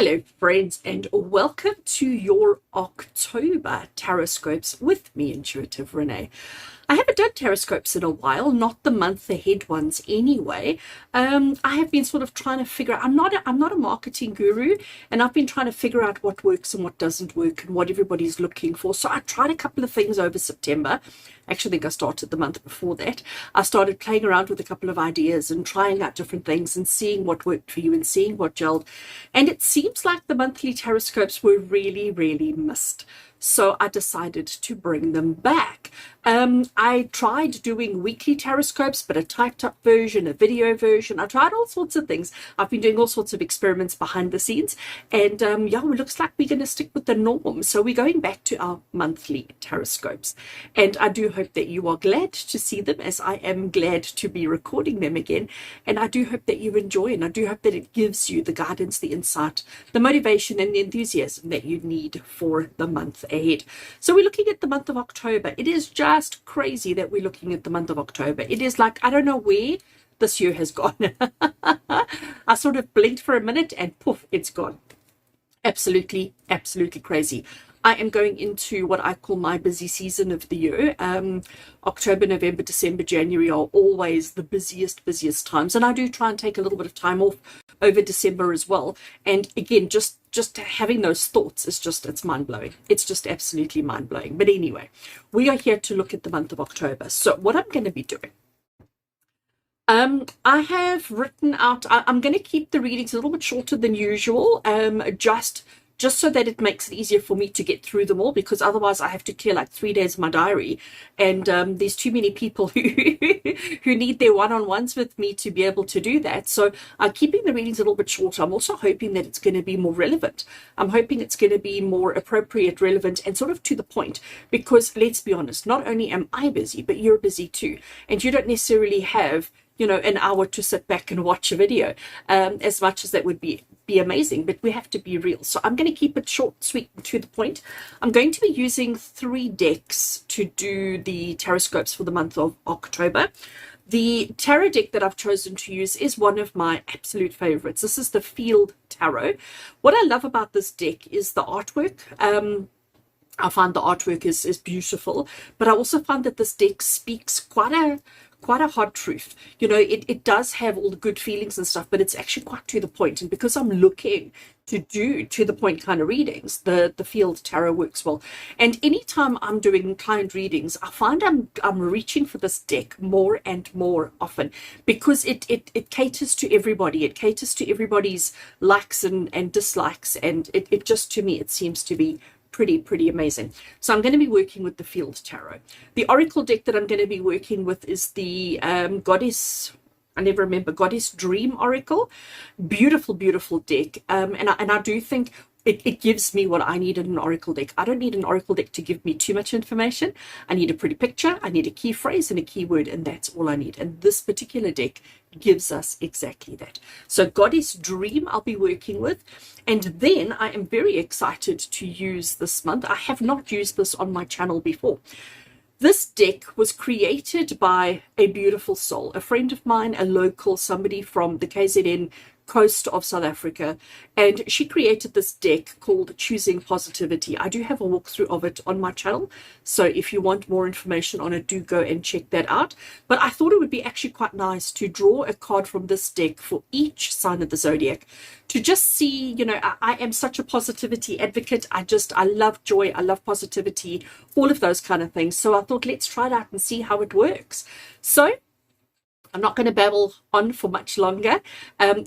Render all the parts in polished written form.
Hello friends, and welcome to your October TarotScopes with me, Intuitive Rene. I haven't done TarotScopes in a while, not the month ahead ones anyway. I have been sort of trying to figure out, I'm not a marketing guru, and I've been trying to figure out what works and what doesn't work and what everybody's looking for. So I tried a couple of things over September. I actually think I started the month before that. I started playing around with a couple of ideas and trying out different things and seeing what worked for you and seeing what gelled. And it seems like the monthly TarotScopes were really missed. So I decided to bring them back. I tried doing weekly TarotScopes, but a typed up version, a video version. I tried all sorts of things. I've been doing all sorts of experiments behind the scenes. And yeah, it looks like we're going to stick with the norm. So we're going back to our monthly TarotScopes. And I do hope that you are glad to see them, as I am glad to be recording them again. And I do hope that you enjoy, and I do hope that it gives you the guidance, the insight, the motivation and the enthusiasm that you need for the month ahead. So we're looking at the month of October. It is just crazy that we're looking at the month of October. It is like, I don't know where this year has gone. I sort of blinked for a minute and poof, it's gone. Absolutely crazy. I am going into what I call my busy season of the year. October, November, December, January are always the busiest times. And I do try and take a little bit of time off over December as well. And again, just having those thoughts is it's mind-blowing. It's just absolutely mind-blowing. But anyway, we are here to look at the month of October. So what I'm going to be doing, I have written out, I'm going to keep the readings a little bit shorter than usual, just so that it makes it easier for me to get through them all, because otherwise I have to clear like 3 days of my diary, and there's too many people who need their one-on-ones with me to be able to do that. So I'm keeping the readings a little bit shorter. I'm also hoping that it's going to be more relevant. I'm hoping it's going to be more appropriate, relevant, and sort of to the point, because let's be honest, not only am I busy, but you're busy too, and you don't necessarily have, you know, an hour to sit back and watch a video, as much as that would be amazing, but we have to be real. So I'm going to keep it short, sweet, and to the point. I'm going to be using 3 decks to do the TarotScopes for the month of October. The tarot deck that I've chosen to use is one of my absolute favorites. This is the Field Tarot. What I love about this deck is the artwork. I find the artwork is beautiful, but I also find that this deck speaks quite a hard truth. You know, it does have all the good feelings and stuff, but it's actually quite to the point. And because I'm looking to do to the point kind of readings, the Field Tarot works well. And anytime I'm doing client readings, I find I'm reaching for this deck more and more often, because it caters to everybody. It caters to everybody's likes and dislikes, and it just, to me, it seems to be pretty amazing. So I'm going to be working with the Field Tarot. The Oracle deck that I'm going to be working with is the Goddess Dream Oracle. Beautiful deck. And I do think it gives me what I need in an oracle deck. I don't need an oracle deck to give me too much information. I need a pretty picture, I need a key phrase and a keyword, and that's all I need. And this particular deck gives us exactly that. So Goddess Dream I'll be working with. And then I am very excited to use this month. I have not used this on my channel before. This deck was created by a beautiful soul, a friend of mine, a local, somebody from the KZN coast of South Africa, and she created this deck called Choosing Positivity. I do have a walkthrough of it on my channel, so if you want more information on it, do go and check that out. But I thought it would be actually quite nice to draw a card from this deck for each sign of the zodiac, to just see, you know, I am such a positivity advocate. I love joy, I love positivity, all of those kind of things. So I thought, let's try it out and see how it works. So I'm not going to babble on for much longer.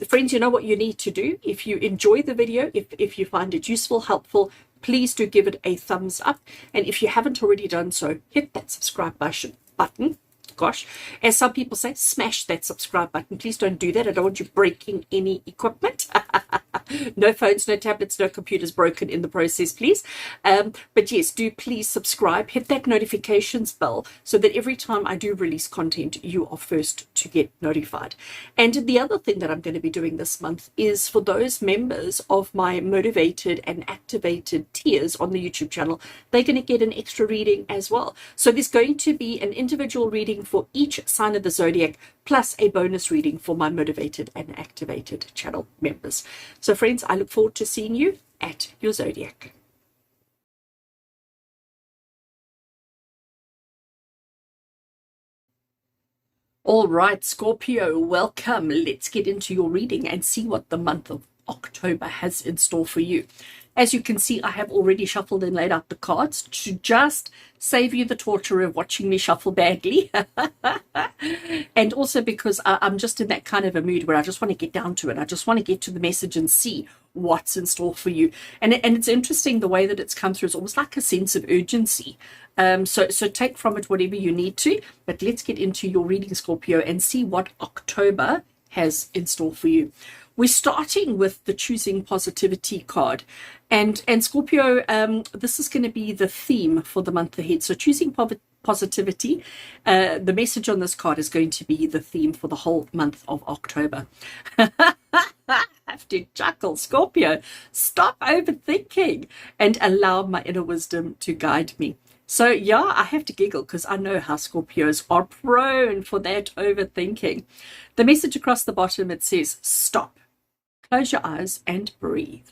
Friends, you know what you need to do. If you enjoy the video, if you find it useful, helpful, please do give it a thumbs up. And if you haven't already done so, hit that subscribe button. Gosh, as some people say, smash that subscribe button. Please don't do that. I don't want you breaking any equipment. No phones, no tablets, no computers broken in the process, please. But yes, do please subscribe, hit that notifications bell, so that every time I do release content, you are first to get notified. And the other thing that I'm going to be doing this month is for those members of my motivated and activated tiers on the YouTube channel, they're going to get an extra reading as well. So there's going to be an individual reading for each sign of the zodiac plus a bonus reading for my motivated and activated channel members. So friends, I look forward to seeing you at your zodiac. All right, Scorpio, welcome. Let's get into your reading and see what the month of October has in store for you. As you can see, I have already shuffled and laid out the cards to just save you the torture of watching me shuffle badly. And also because I'm just in that kind of a mood where I just want to get down to it. I just want to get to the message and see what's in store for you. And it's interesting the way that it's come through. It's almost like a sense of urgency. So take from it whatever you need to. But let's get into your reading, Scorpio, and see what October has in store for you. We're starting with the choosing positivity card. And Scorpio, this is going to be the theme for the month ahead. So choosing positivity, the message on this card is going to be the theme for the whole month of October. I have to chuckle. Scorpio, stop overthinking and allow my inner wisdom to guide me. So yeah, I have to giggle because I know how Scorpios are prone for that overthinking. The message across the bottom, it says, stop, close your eyes and breathe.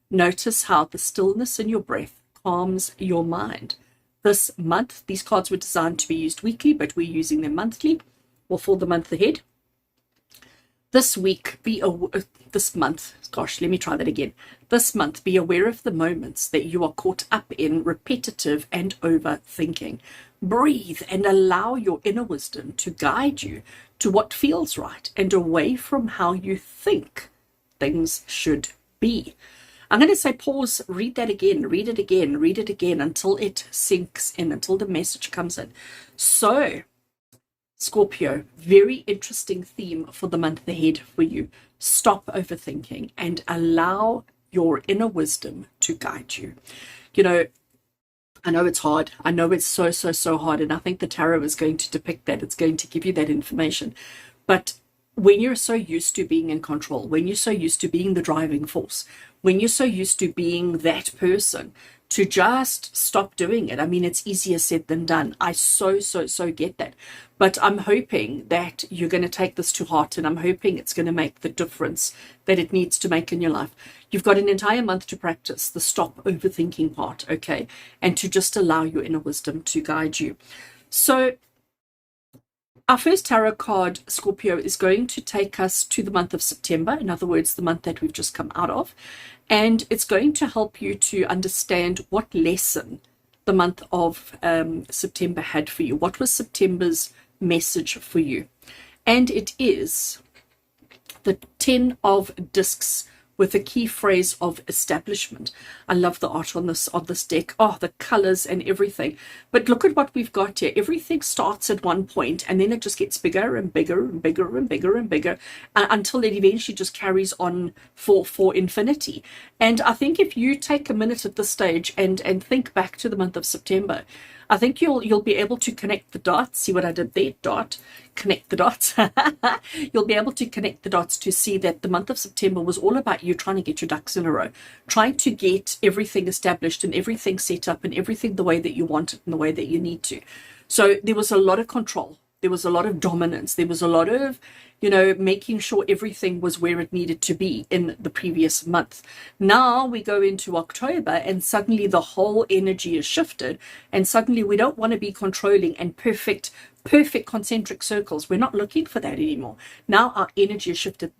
Notice how the stillness in your breath calms your mind. This month, these cards were designed to be used weekly, but we're using them monthly or for the month ahead. This week, this month, gosh, let me try that again. This month, be aware of the moments that you are caught up in repetitive and overthinking. Breathe and allow your inner wisdom to guide you to what feels right and away from how you think things should be. I'm going to say pause, read that again, read it again until it sinks in, until the message comes in. So, Scorpio, very interesting theme for the month ahead for you. Stop overthinking and allow your inner wisdom to guide you. You know, I know it's hard. I know it's so hard. And I think the tarot is going to depict that. It's going to give you that information. But when you're so used to being in control, when you're so used to being the driving force, when you're so used to being that person, to just stop doing it. I mean, it's easier said than done. I so get that. But I'm hoping that you're going to take this to heart, and I'm hoping it's going to make the difference that it needs to make in your life. You've got an entire month to practice the stop overthinking part, okay? And to just allow your inner wisdom to guide you. So our first tarot card, Scorpio, is going to take us to the month of September. In other words, the month that we've just come out of. And it's going to help you to understand what lesson the month of September had for you. What was September's message for you? And it is the 10 of discs with a key phrase of establishment. I love the art on this deck. Oh, the colors and everything. But look at what we've got here. Everything starts at one point and then it just gets bigger and bigger and bigger and bigger and bigger until it eventually just carries on for infinity. And I think if you take a minute at this stage and think back to the month of September, I think you'll be able to connect the dots. See what I did there? Dot. Connect the dots. You'll be able to connect the dots to see that the month of September was all about you trying to get your ducks in a row, trying to get everything established and everything set up and everything the way that you want it and the way that you need to. So there was a lot of control. There was a lot of dominance. There was a lot of, making sure everything was where it needed to be in the previous month. Now we go into October and suddenly the whole energy is shifted and suddenly we don't want to be controlling and perfect concentric circles. We're not looking for that anymore. Now our energy is shifted.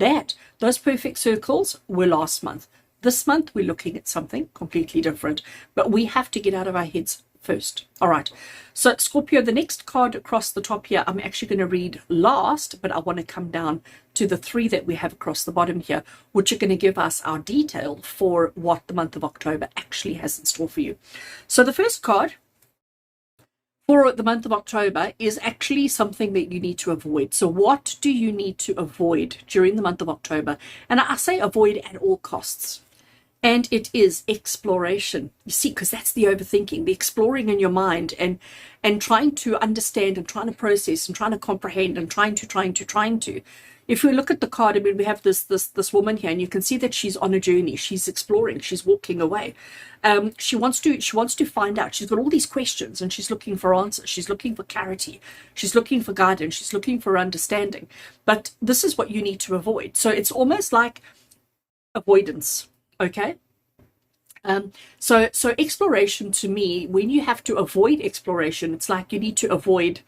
Those perfect circles were last month. This month we're looking at something completely different, but we have to get out of our heads first. All right, so Scorpio, the next card across the top here, I'm actually going to read last, but I want to come down to the 3 that we have across the bottom here, which are going to give us our detail for what the month of October actually has in store for you. So the first card for the month of October is actually something that you need to avoid. So what do you need to avoid during the month of October? And I say avoid at all costs. And it is exploration. You see, because that's the overthinking, the exploring in your mind, and trying to understand and trying to process and trying to comprehend and trying to. If we look at the card, I mean, we have this woman here, and you can see that she's on a journey. She's exploring. She's walking away. She wants to find out. She's got all these questions, and she's looking for answers. She's looking for clarity. She's looking for guidance. She's looking for understanding. But this is what you need to avoid. So it's almost like avoidance. Okay. So exploration, to me, when you have to avoid exploration, it's like you need to avoid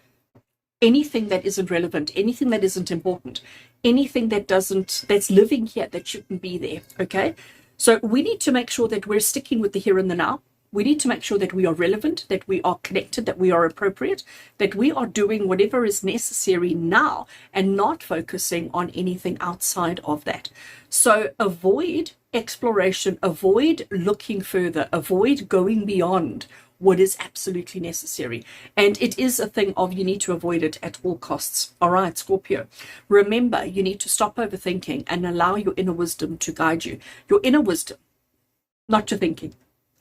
anything that isn't relevant, anything that isn't important, anything that's living here that shouldn't be there. Okay. So we need to make sure that we're sticking with the here and the now. We need to make sure that we are relevant, that we are connected, that we are appropriate, that we are doing whatever is necessary now and not focusing on anything outside of that. So avoid exploration, avoid looking further, avoid going beyond what is absolutely necessary. And it is a thing of you need to avoid it at all costs. All right, Scorpio. Remember, you need to stop overthinking and allow your inner wisdom to guide you. Your inner wisdom, not your thinking.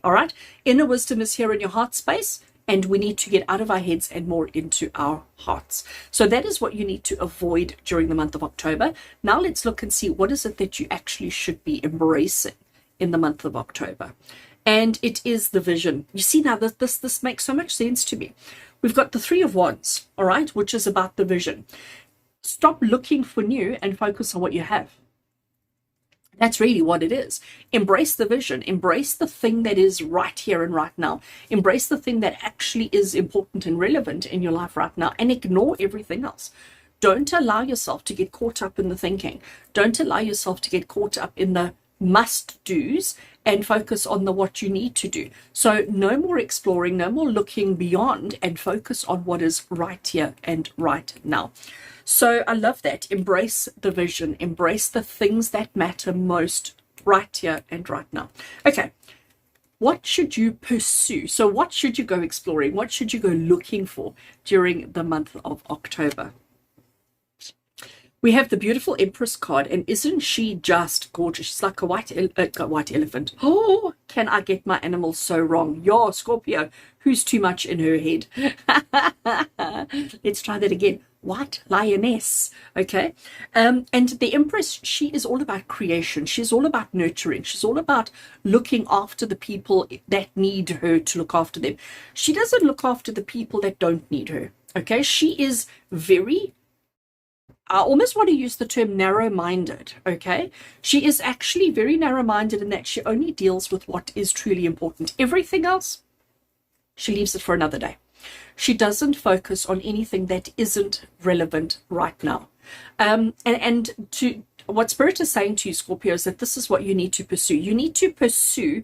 All right. Inner wisdom is here in your heart space, and we need to get out of our heads and more into our hearts. So that is what you need to avoid during the month of October. Now let's look and see what is it that you actually should be embracing in the month of October. And it is the vision. You see, now this makes so much sense to me. We've got the Three of Wands, all right, which is about the vision. Stop looking for new and focus on what you have. That's really what it is. Embrace the vision. Embrace the thing that is right here and right now. Embrace the thing that actually is important and relevant in your life right now, and ignore everything else. Don't allow yourself to get caught up in the thinking. Don't allow yourself to get caught up in the must-dos and focus on the what you need to do. So no more exploring, no more looking beyond, and focus on what is right here and right now. So I love that. Embrace the vision. Embrace the things that matter most right here and right now. Okay. What should you pursue? So what should you go exploring? What should you go looking for during the month of October? We have the beautiful Empress card, and isn't she just gorgeous? She's like a white elephant. Oh, can I get my animals so wrong? Yo, Scorpio, who's too much in her head? Let's try that again. White lioness. Okay. And the Empress, she is all about creation. She's all about nurturing. She's all about looking after the people that need her to look after them. She doesn't look after the people that don't need her. Okay. She is very, I almost want to use the term narrow-minded, okay? She is actually very narrow-minded in that she only deals with what is truly important. Everything else, she leaves it for another day. She doesn't focus on anything that isn't relevant right now. And to what Spirit is saying to you, Scorpio, is that this is what you need to pursue. You need to pursue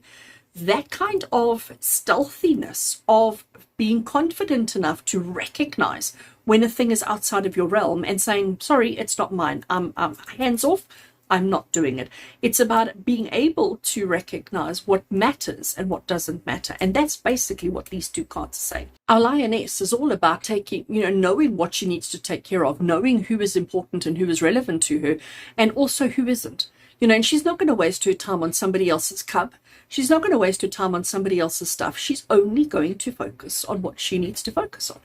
that kind of stealthiness of being confident enough to recognize when a thing is outside of your realm and saying, sorry, it's not mine. I'm hands off. I'm not doing it. It's about being able to recognize what matters and what doesn't matter. And that's basically what these two cards say. Our lioness is all about taking, knowing what she needs to take care of, knowing who is important and who is relevant to her, and also who isn't. And she's not going to waste her time on somebody else's cub. She's not going to waste her time on somebody else's stuff. She's only going to focus on what she needs to focus on.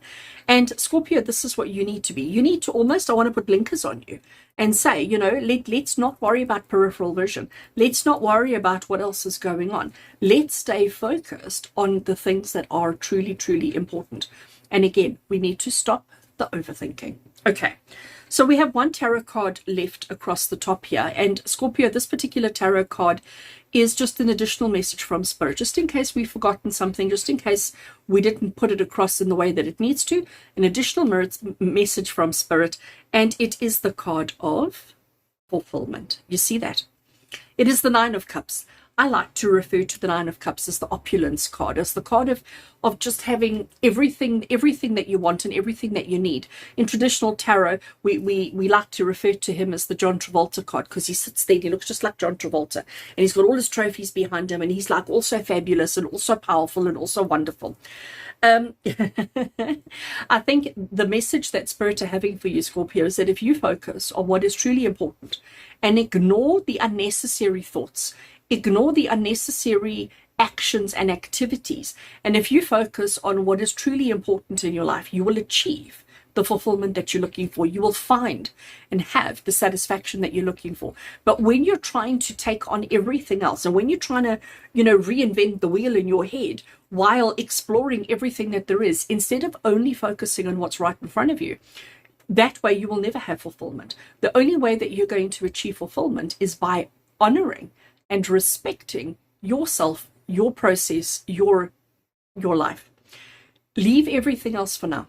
And Scorpio, this is what you need to be. You need to almost, I want to put blinkers on you and say, let's not worry about peripheral vision. Let's not worry about what else is going on. Let's stay focused on the things that are truly, truly important. And again, we need to stop the overthinking. Okay. So we have one tarot card left across the top here. And Scorpio, this particular tarot card is just an additional message from Spirit, just in case we've forgotten something, just in case we didn't put it across in the way that it needs to, an additional message from Spirit. And it is the card of fulfillment. You see that? It is the Nine of Cups. I like to refer to the Nine of Cups as the opulence card, as the card of just having everything that you want and everything that you need. In traditional tarot, we like to refer to him as the John Travolta card, because he sits there and he looks just like John Travolta, and he's got all his trophies behind him, and he's like also fabulous and also powerful and also wonderful. I think the message that Spirit are having for you, Scorpio, is that if you focus on what is truly important and ignore the unnecessary thoughts, Ignore the unnecessary actions and activities. And if you focus on what is truly important in your life, you will achieve the fulfillment that you're looking for. You will find and have the satisfaction that you're looking for. But when you're trying to take on everything else, and when you're trying to, reinvent the wheel in your head while exploring everything that there is, instead of only focusing on what's right in front of you, that way you will never have fulfillment. The only way that you're going to achieve fulfillment is by honoring and respecting yourself, your process, your life. Leave everything else for now.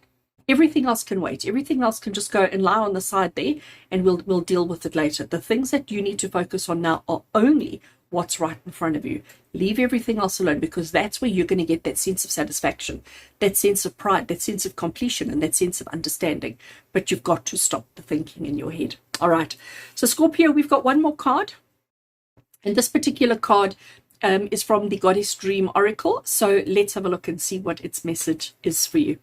Everything else can wait. Everything else can just go and lie on the side there, and we'll deal with it later. The things that you need to focus on now are only what's right in front of you. Leave everything else alone, because that's where you're going to get that sense of satisfaction, that sense of pride, that sense of completion, and that sense of understanding. But you've got to stop the thinking in your head. All right. So Scorpio, we've got one more card. And this particular card is from the Goddess Dream Oracle. So let's have a look and see what its message is for you.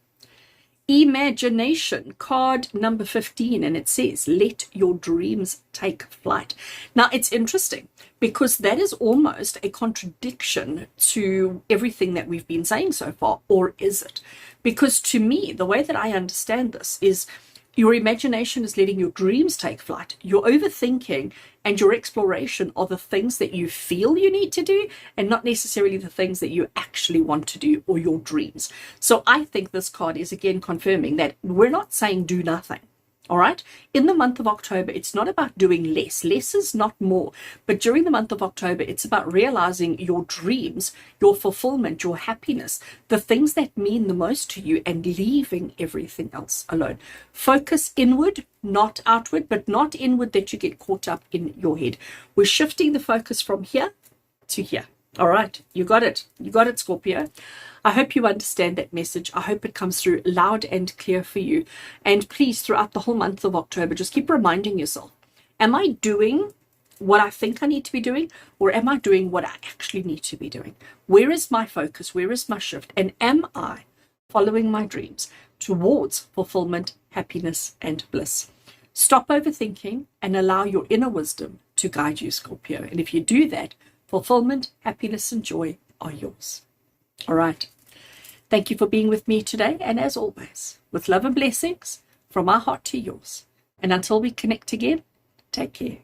Imagination, card number 15, and it says, let your dreams take flight. Now, it's interesting because that is almost a contradiction to everything that we've been saying so far, or is it? Because to me, the way that I understand this is your imagination is letting your dreams take flight. Your overthinking and your exploration are the things that you feel you need to do, and not necessarily the things that you actually want to do or your dreams. So I think this card is again confirming that we're not saying do nothing. All right. In the month of October, it's not about doing less. Less is not more. But during the month of October, it's about realizing your dreams, your fulfillment, your happiness, the things that mean the most to you, and leaving everything else alone. Focus inward, not outward, but not inward that you get caught up in your head. We're shifting the focus from here to here. All right. You got it. You got it, Scorpio. I hope you understand that message. I hope it comes through loud and clear for you. And please, throughout the whole month of October, just keep reminding yourself, am I doing what I think I need to be doing, or am I doing what I actually need to be doing? Where is my focus? Where is my shift? And am I following my dreams towards fulfillment, happiness, and bliss? Stop overthinking and allow your inner wisdom to guide you, Scorpio. And if you do that, fulfillment, happiness, and joy are yours. All right. Thank you for being with me today. And as always, with love and blessings from my heart to yours. And until we connect again, take care.